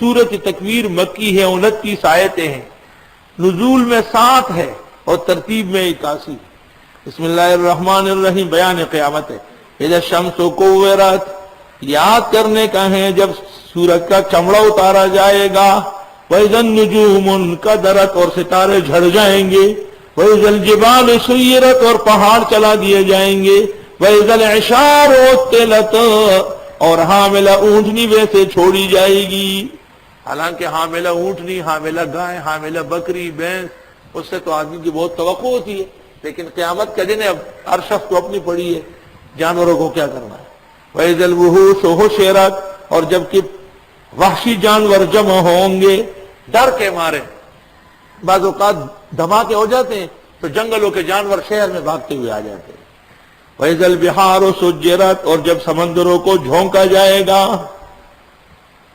سورۃ تکویر مکی ہے، 29 آیتیں ہیں، نزول میں 7 ہے اور ترتیب میں 81۔ بسم اللہ الرحمن الرحیم، بیان قیامت ہے۔ اذا الشمس کورت، یاد کرنے کا ہے جب سورج کا چمڑا اتارا جائے گا، وَإِذَا النُّجُومُ انْكَدَرَتْ، اور ستارے جھڑ جائیں گے، وَإِذَا الْجِبَالُ سُيِّرَتْ، اور پہاڑ چلا دیے جائیں گے، وَإِذَا الْعِشَارُ عُطِّلَتْ، اور حاملہ اونٹنی ویسے چھوڑی جائے گی۔ حالانکہ حاملہ اونٹنی، حاملہ گائے، حاملہ بکری، بھینس، اس سے تو آدمی کی بہت توقع ہوتی ہے، لیکن قیامت کا دن ہے، اب ہر شخص کو اپنی پڑی ہے، جانوروں کو کیا کرنا ہے۔ وَإِذَا الْوُحُوشُ حُشِرَتْ، اور جب کہ وحشی جانور جمع ہوں گے، ڈر کے مارے، بعض اوقات دھماکے ہو جاتے ہیں تو جنگلوں کے جانور شہر میں بھاگتے ہوئے آ جاتے ہیں۔ وَإِذَا الْبِحَارُ سُجِّرَتْ، اور جب سمندروں کو جھونکا جائے گا۔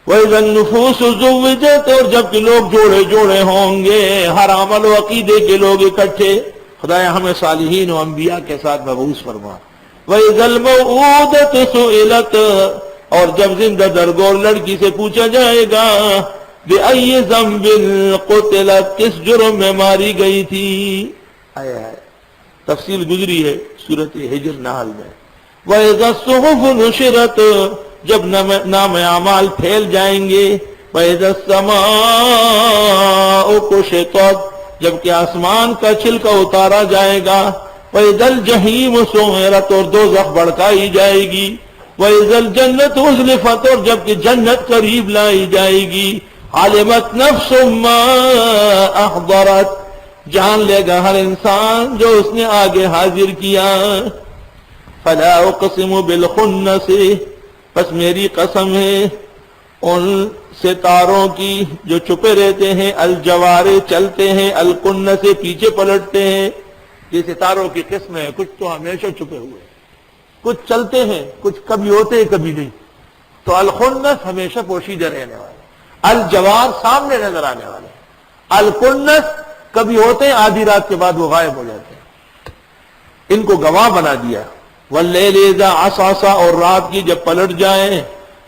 وَإِذَا النُّفُوسُ زُوِّجَتْ، اور جب کہ لوگ جوڑے جوڑے ہوں گے، ہر عمل و عقیدے کے لوگ اکٹھے، خدایا ہمیں صالحین و انبیاء کے ساتھ مبعوث فرما۔ وَإِذَا الْمَوْءُودَةُ سُئِلَتْ، اور جب زندہ درگور لڑکی سے پوچھا جائے گا، بِأَيِّ ذَنبٍ قُتِلَتْ، کس جرم میں ماری گئی تھی۔ تفصیل گزری ہے سورۃ ہجر نحل میں۔ وَإِذَا الصُّحُفُ نُشِرَتْ، جب نام اعمال پھیل جائیں گے۔ وَإِذَا السَّمَاءُ كُشِطَتْ، جب کہ آسمان کا چھلکا اتارا جائے گا۔ وَإِذَا الْجَحِيمُ سُعِرَتْ، اور دوزخ بھڑکائی جائے گی۔ وَإِذَا الْجَنَّةُ أُزْلِفَتْ، اور جب کہ جنت قریب لائی جائے گی۔ عَلِمَتْ نَفْسٌ مَّا أَحْضَرَتْ، جان لے گا ہر انسان جو اس نے آگے حاضر کیا۔ فَلَا أُقْسِمُ بِالْخُنَّسِ، بس میری قسم ہے ان ستاروں کی جو چھپے رہتے ہیں، الجوارے چلتے ہیں، الکنس سے پیچھے پلٹتے ہیں۔ یہ ستاروں کی قسم ہے، کچھ تو ہمیشہ چھپے ہوئے، کچھ چلتے ہیں، کچھ کبھی ہوتے ہیں کبھی نہیں۔ تو الخنس ہمیشہ پوشیدہ رہنے والے، الجوار سامنے نظر آنے والے، الکنس کبھی ہوتے ہیں آدھی رات کے بعد وہ غائب ہو جاتے ہیں۔ ان کو گواہ بنا دیا۔ واللیل اذا عسعس، اور رات کی جب پلٹ جائیں۔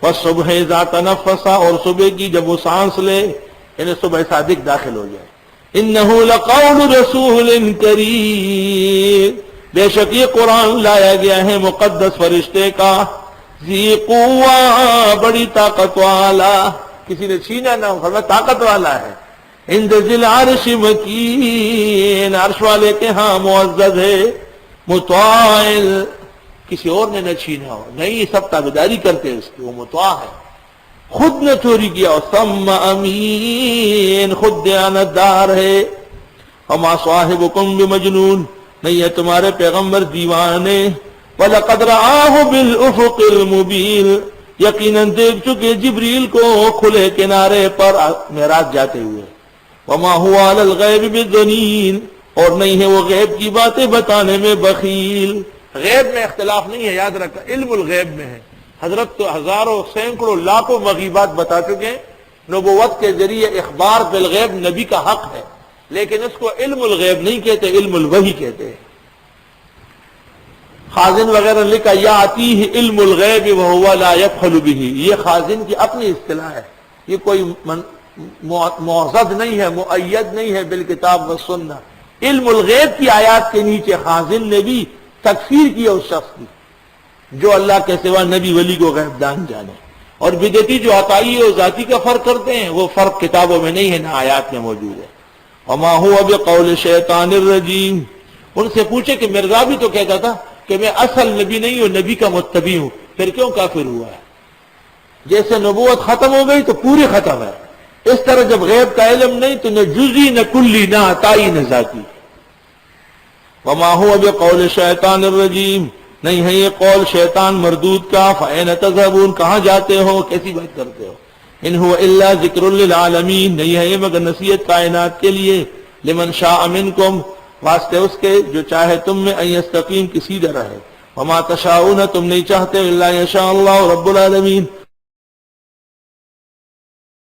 والصبح اذا تنفس، اور صبح کی جب وہ سانس لے، یعنی صبح صادق داخل ہو جائے۔ انہ لقول رسول کریم، بے شک یہ قرآن لایا گیا ہے مقدس فرشتے کا، ذی قوہ، بڑی طاقت والا، کسی نے چھینا نہ ہو، فرمایا طاقت والا ہے۔ عند ذی العرش مکین، عرش والے کے ہاں معزز ہے۔ مطاع، کسی اور نے نہ چھینا ہو، نہیں، سب تابعداری کرتے ہیں اس کی، وہ مطاع ہے، خود نے چوری کیا ہو۔ ثم امین، خود دیانتدار ہے۔ وما صاحبکم بمجنون، نہیں ہے تمہارے پیغمبر دیوانے۔ وَلَقَدْ رَآهُ بِالْأُفُقِ الْمُبِينِ، یقیناً دیکھ چکے جبریل کو کھلے کنارے پر معراج جاتے ہوئے۔ وَمَا هُوَ عَلَى الْغَيْبِ بِضَنِينٍ، اور نہیں ہے وہ غیب کی باتیں بتانے میں بخیل۔ غیب میں اختلاف نہیں ہے، یاد رکھا، علم الغیب میں ہے۔ حضرت تو ہزاروں، سینکڑوں، لاکھوں مغیبات بتا چکے ہیں۔ نبوت کے ذریعے اخبار بالغیب نبی کا حق ہے، لیکن اس کو علم الغیب نہیں کہتے، علم الوحی کہتے ہیں۔ خازن وغیرہ لکھا یاتیہ علم الغیب وہو لا یفعل بہ، یہ خازن کی اپنی اصطلاح ہے، یہ کوئی معزز نہیں ہے، مؤید نہیں ہے بالکتاب والسنہ۔ علم الغیب کی آیات کے نیچے خازن نے بھی تکفیر کیا اس شخص کی جو اللہ کے سوا نبی ولی کو غیب دان جانے، اور بدعتی جو عطائی اور ذاتی کا فرق کرتے ہیں، وہ فرق کتابوں میں نہیں ہے، نہ آیات میں موجود ہے۔ وما هو بقول شیطان الرجیم، ان سے پوچھے کہ مرزا بھی تو کہتا تھا کہ میں اصل نبی نہیں ہوں، نبی کا متبع ہوں، پھر کیوں کافر ہوا ہے؟ جیسے نبوت ختم ہو گئی تو پوری ختم ہے، اس طرح جب غیب کا علم نہیں تو نہ جزی نہ کلی، نہ عطائی نہ ذاتی۔ وما هو بقول شیطان الرجیم، نہیں ہے یہ قول شیطان مردود کا۔ فأین تذهبون، کہاں جاتے ہو، کیسی بات کرتے ہو؟ ان هو الا ذکر للعالمین، نہیں ہے یہ مگر نصیحت کائنات کے لیے۔ لمن شاء منکم، واسطے اس کے جو چاہے تم میں، ان یستقیم، کی سیدھا رہے۔ وما تشاؤون، تم نہیں چاہتے، الا یشاء اللہ رب العالمین،